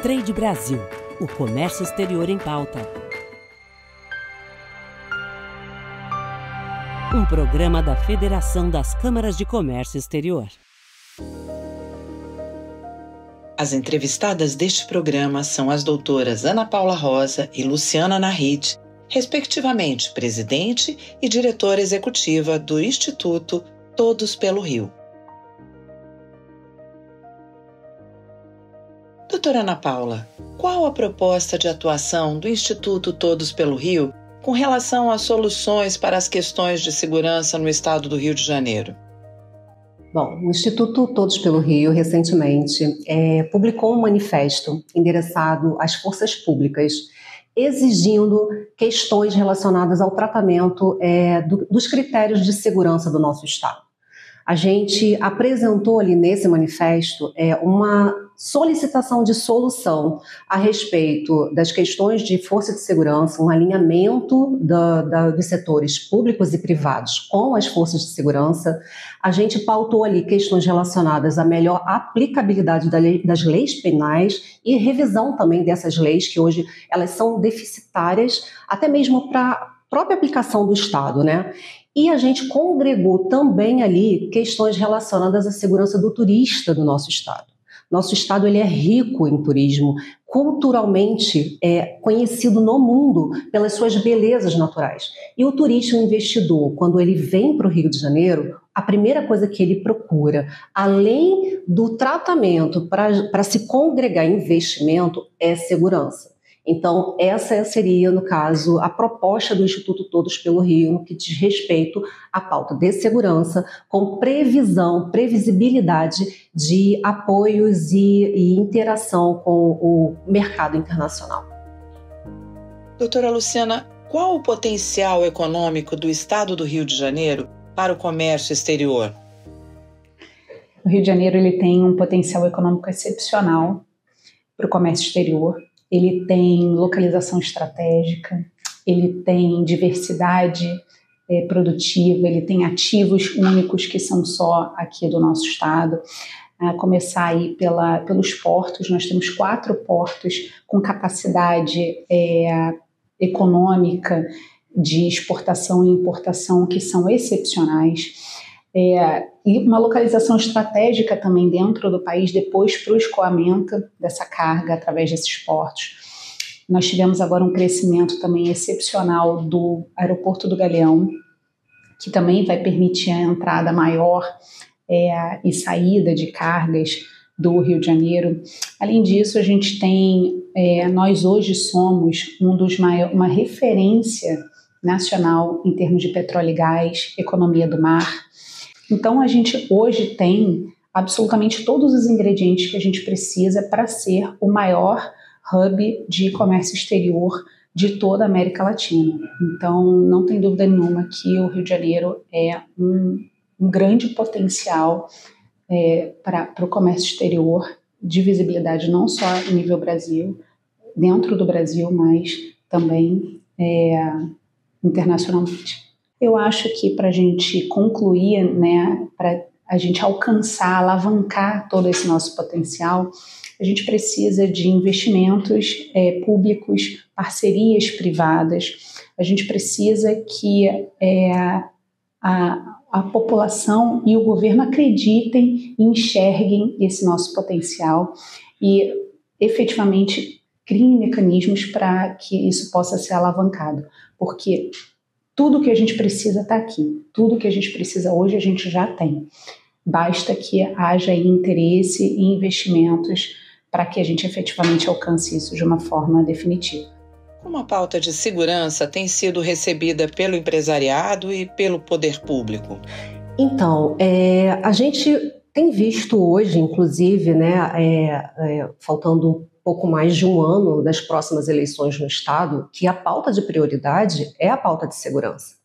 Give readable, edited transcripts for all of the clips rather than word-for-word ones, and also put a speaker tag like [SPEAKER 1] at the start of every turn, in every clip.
[SPEAKER 1] Trade Brasil, o comércio exterior em pauta. Um programa da Federação das Câmaras de Comércio Exterior.
[SPEAKER 2] As entrevistadas deste programa são as doutoras Ana Paula Rosa e Luciana Nahid, respectivamente presidente e diretora executiva do Instituto Todos pelo Rio. Doutora Ana Paula, qual a proposta de atuação do Instituto Todos pelo Rio com relação às soluções para as questões de segurança no estado do Rio de Janeiro?
[SPEAKER 3] Bom, o Instituto Todos pelo Rio, recentemente, publicou um manifesto endereçado às forças públicas, exigindo questões relacionadas ao tratamento dos critérios de segurança do nosso estado. A gente apresentou ali nesse manifesto uma solicitação de solução a respeito das questões de força de segurança, um alinhamento dos setores públicos e privados com as forças de segurança. A gente pautou ali questões relacionadas à melhor aplicabilidade das leis penais e revisão também dessas leis, que hoje elas são deficitárias, até mesmo para a própria aplicação do Estado, né? E a gente congregou também ali questões relacionadas à segurança do turista do nosso estado. Nosso estado ele é rico em turismo, culturalmente conhecido no mundo pelas suas belezas naturais. E o turista, o investidor, quando ele vem para o Rio de Janeiro, a primeira coisa que ele procura, além do tratamento para se congregar em investimento, é segurança. Então, essa seria, no caso, a proposta do Instituto Todos pelo Rio, no que diz respeito à pauta de segurança, com previsibilidade de apoios e interação com o mercado internacional.
[SPEAKER 2] Doutora Luciana, qual o potencial econômico do estado do Rio de Janeiro para o comércio exterior?
[SPEAKER 4] O Rio de Janeiro ele tem um potencial econômico excepcional para o comércio exterior. Ele tem localização estratégica, ele tem diversidade produtiva, ele tem ativos únicos que são só aqui do nosso estado. A começar aí pelos portos, nós temos 4 portos com capacidade econômica de exportação e importação que são excepcionais. E uma localização estratégica também dentro do país, depois para o escoamento dessa carga através desses portos. Nós tivemos agora um crescimento também excepcional do aeroporto do Galeão, que também vai permitir a entrada maior e saída de cargas do Rio de Janeiro. Além disso, a gente tem, nós hoje somos uma referência nacional em termos de petróleo e gás, economia do mar. Então, a gente hoje tem absolutamente todos os ingredientes que a gente precisa para ser o maior hub de comércio exterior de toda a América Latina. Então, não tem dúvida nenhuma que o Rio de Janeiro é um grande potencial para o comércio exterior, de visibilidade não só em nível Brasil, dentro do Brasil, mas também internacionalmente. Eu acho que para a gente concluir, né, para a gente alcançar, alavancar todo esse nosso potencial, a gente precisa de investimentos públicos, parcerias privadas. A gente precisa que a população e o governo acreditem e enxerguem esse nosso potencial e efetivamente criem mecanismos para que isso possa ser alavancado, porque tudo que a gente precisa está aqui. Tudo que a gente precisa hoje a gente já tem. Basta que haja interesse e investimentos para que a gente efetivamente alcance isso de uma forma definitiva.
[SPEAKER 2] Como a pauta de segurança tem sido recebida pelo empresariado e pelo poder público?
[SPEAKER 3] Então, a gente tem visto hoje, inclusive, né, faltando pouco mais de um ano das próximas eleições no Estado, que a pauta de prioridade é a pauta de segurança.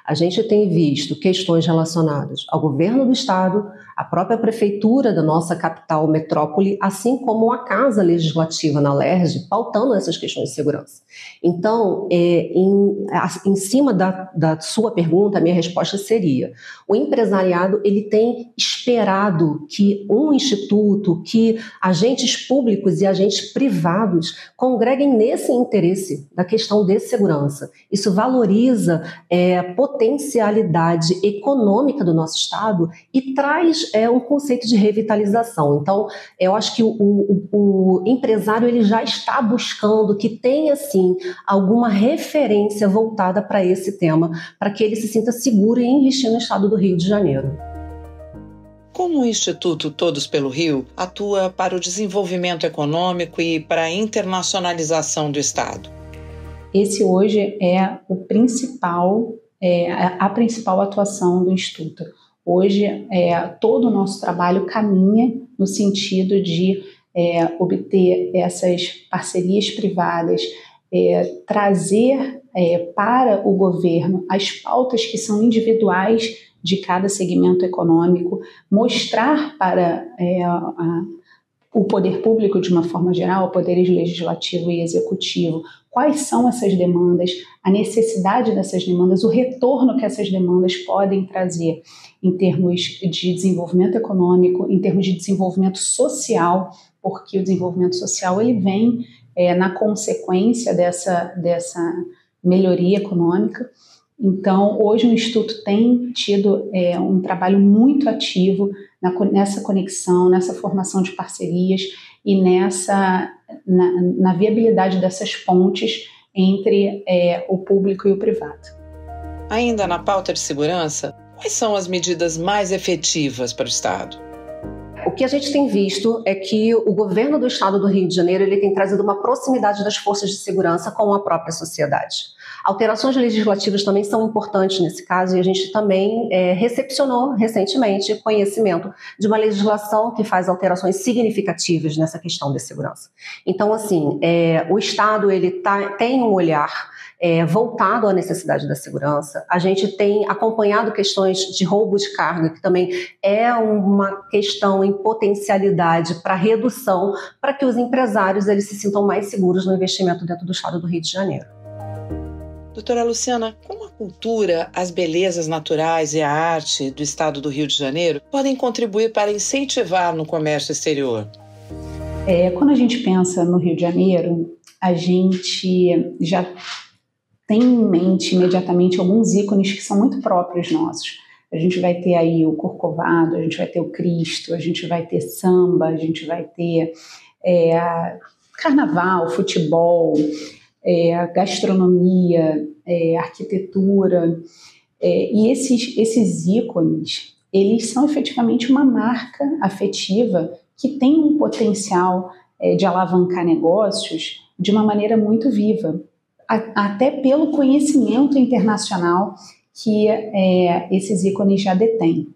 [SPEAKER 3] A gente tem visto questões relacionadas ao governo do estado, à própria prefeitura da nossa capital metrópole, assim como a Casa Legislativa na LERJ, pautando essas questões de segurança. Então, em cima da sua pergunta, a minha resposta seria: o empresariado ele tem esperado que um instituto, que agentes públicos e agentes privados congreguem nesse interesse da questão de segurança. Isso valoriza a potencialidade econômica do nosso estado e traz um conceito de revitalização. Então, eu acho que o empresário ele já está buscando que tenha, sim, alguma referência voltada para esse tema, para que ele se sinta seguro em investir no estado do Rio de Janeiro.
[SPEAKER 2] Como o Instituto Todos pelo Rio atua para o desenvolvimento econômico e para a internacionalização do estado?
[SPEAKER 4] Esse hoje é a principal atuação do Instituto. Hoje, todo o nosso trabalho caminha no sentido de obter essas parcerias privadas, trazer para o governo as pautas que são individuais de cada segmento econômico, mostrar para o poder público de uma forma geral, poderes legislativo e executivo, quais são essas demandas, a necessidade dessas demandas, o retorno que essas demandas podem trazer em termos de desenvolvimento econômico, em termos de desenvolvimento social, porque o desenvolvimento social ele vem na consequência dessa melhoria econômica. Então, hoje o Instituto tem tido um trabalho muito ativo nessa conexão, nessa formação de parcerias e na viabilidade dessas pontes entre o público e o privado.
[SPEAKER 2] Ainda na pauta de segurança, quais são as medidas mais efetivas para o Estado?
[SPEAKER 3] O que a gente tem visto é que o governo do estado do Rio de Janeiro ele tem trazido uma proximidade das forças de segurança com a própria sociedade. Alterações legislativas também são importantes nesse caso e a gente também recepcionou recentemente conhecimento de uma legislação que faz alterações significativas nessa questão de segurança. Então, assim, o Estado ele tem um olhar voltado à necessidade da segurança. A gente tem acompanhado questões de roubo de carga, que também é uma questão em potencialidade para redução, para que os empresários eles se sintam mais seguros no investimento dentro do estado do Rio de Janeiro.
[SPEAKER 2] Doutora Luciana, como a cultura, as belezas naturais e a arte do estado do Rio de Janeiro podem contribuir para incentivar no comércio exterior?
[SPEAKER 4] Quando a gente pensa no Rio de Janeiro, a gente já tem em mente imediatamente alguns ícones que são muito próprios nossos. A gente vai ter aí o Corcovado, a gente vai ter o Cristo, a gente vai ter samba, a gente vai ter carnaval, futebol, gastronomia, arquitetura. E esses ícones, eles são efetivamente uma marca afetiva que tem um potencial de alavancar negócios de uma maneira muito viva, até pelo conhecimento internacional que esses ícones já detêm.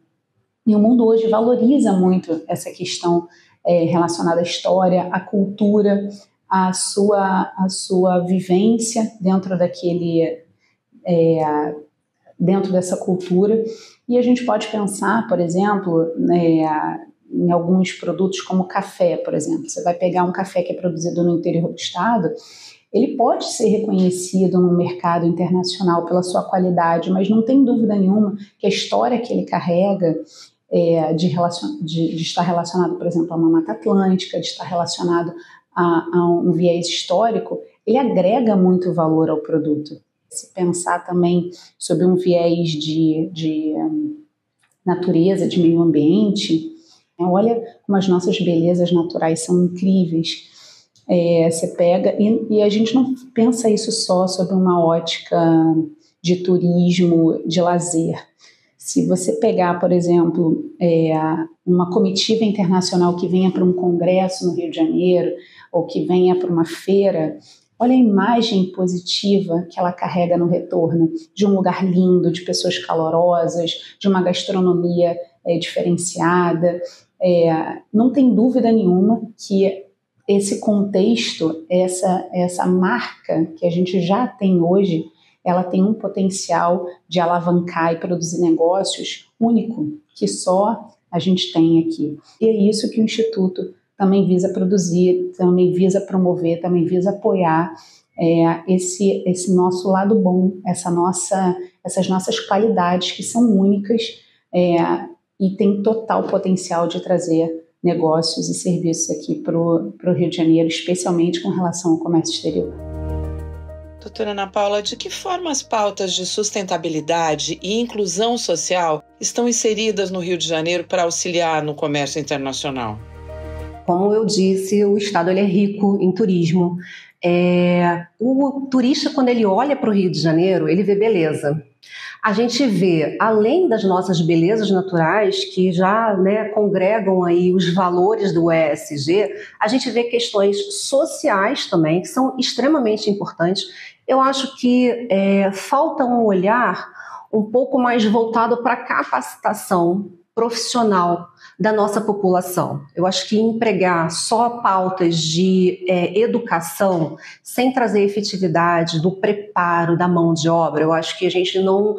[SPEAKER 4] E o mundo hoje valoriza muito essa questão relacionada à história, à cultura, à sua vivência dentro dentro dessa cultura. E a gente pode pensar, por exemplo, em alguns produtos como café, por exemplo. Você vai pegar um café que é produzido no interior do estado, ele pode ser reconhecido no mercado internacional pela sua qualidade, mas não tem dúvida nenhuma que a história que ele carrega de estar relacionado, por exemplo, a uma Mata Atlântica, de estar relacionado a um viés histórico, ele agrega muito valor ao produto. Se pensar também sobre um viés de natureza, de meio ambiente, olha como as nossas belezas naturais são incríveis. Você pega, e a gente não pensa isso só sobre uma ótica de turismo, de lazer. Se você pegar, por exemplo, uma comitiva internacional que venha para um congresso no Rio de Janeiro, ou que venha para uma feira, olha a imagem positiva que ela carrega no retorno, de um lugar lindo, de pessoas calorosas, de uma gastronomia diferenciada. Não tem dúvida nenhuma que esse contexto, essa marca que a gente já tem hoje, ela tem um potencial de alavancar e produzir negócios único, que só a gente tem aqui. E é isso que o Instituto também visa produzir, também visa promover, também visa apoiar esse nosso lado bom, essas nossas qualidades que são únicas e tem total potencial de trazer negócios e serviços aqui para o Rio de Janeiro, especialmente com relação ao comércio exterior.
[SPEAKER 2] Doutora Ana Paula, de que forma as pautas de sustentabilidade e inclusão social estão inseridas no Rio de Janeiro para auxiliar no comércio internacional?
[SPEAKER 3] Como eu disse, o estado ele é rico em turismo. O turista, quando ele olha para o Rio de Janeiro, ele vê beleza. A gente vê, além das nossas belezas naturais, que já congregam aí os valores do ESG, a gente vê questões sociais também, que são extremamente importantes. Eu acho que falta um olhar um pouco mais voltado para a capacitação profissional da nossa população. Eu acho que empregar só pautas de educação, sem trazer efetividade do preparo da mão de obra, eu acho que a gente não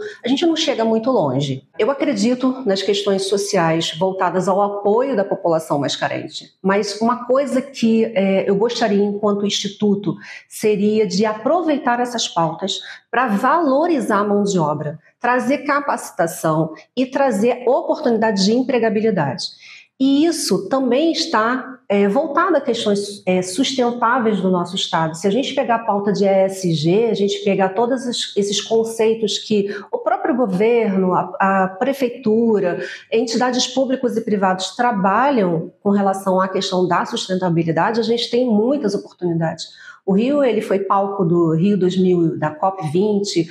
[SPEAKER 3] chega muito longe. Eu acredito nas questões sociais voltadas ao apoio da população mais carente, mas uma coisa que eu gostaria, enquanto instituto, seria de aproveitar essas pautas para valorizar a mão de obra, trazer capacitação e trazer oportunidade de empregabilidade. E isso também está voltado a questões sustentáveis do nosso Estado. Se a gente pegar a pauta de ESG, a gente pegar todos esses conceitos que o próprio governo, a prefeitura, entidades públicas e privadas trabalham com relação à questão da sustentabilidade, a gente tem muitas oportunidades. O Rio, ele foi palco do Rio 2000, da COP20,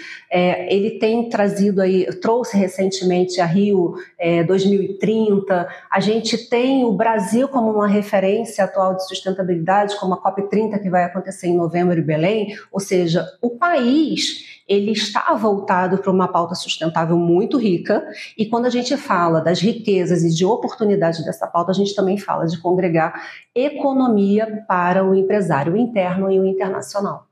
[SPEAKER 3] ele tem trouxe recentemente a Rio 2030, a gente tem o Brasil como uma referência atual de sustentabilidade, como a COP30 que vai acontecer em novembro em Belém, ou seja, o país ele está voltado para uma pauta sustentável muito rica, e quando a gente fala das riquezas e de oportunidades dessa pauta, a gente também fala de congregar economia para o empresário interno e o internacional.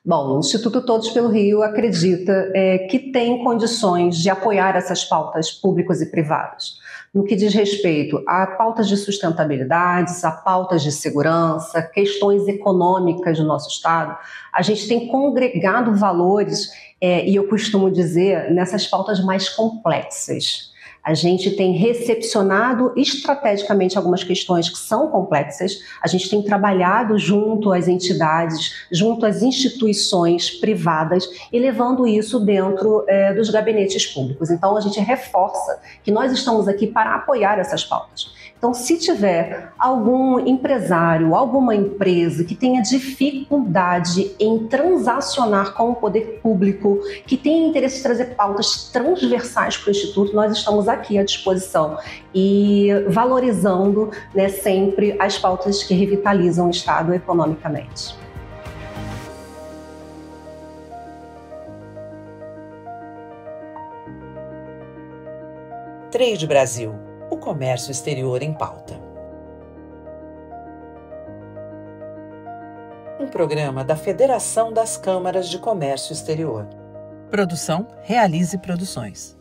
[SPEAKER 3] Bom, o Instituto Todos pelo Rio acredita que tem condições de apoiar essas pautas públicas e privadas. No que diz respeito a pautas de sustentabilidade, a pautas de segurança, questões econômicas do nosso Estado, a gente tem congregado valores, e eu costumo dizer, nessas pautas mais complexas. A gente tem recepcionado estrategicamente algumas questões que são complexas, a gente tem trabalhado junto às entidades, junto às instituições privadas e levando isso dentro dos gabinetes públicos. Então, a gente reforça que nós estamos aqui para apoiar essas pautas. Então, se tiver algum empresário, alguma empresa que tenha dificuldade em transacionar com o poder público, que tenha interesse em trazer pautas transversais para o Instituto, nós estamos aqui à disposição e valorizando sempre as pautas que revitalizam o Estado economicamente.
[SPEAKER 2] 3 Brasil, o comércio exterior em pauta. Um programa da Federação das Câmaras de Comércio Exterior. Produção Realize Produções.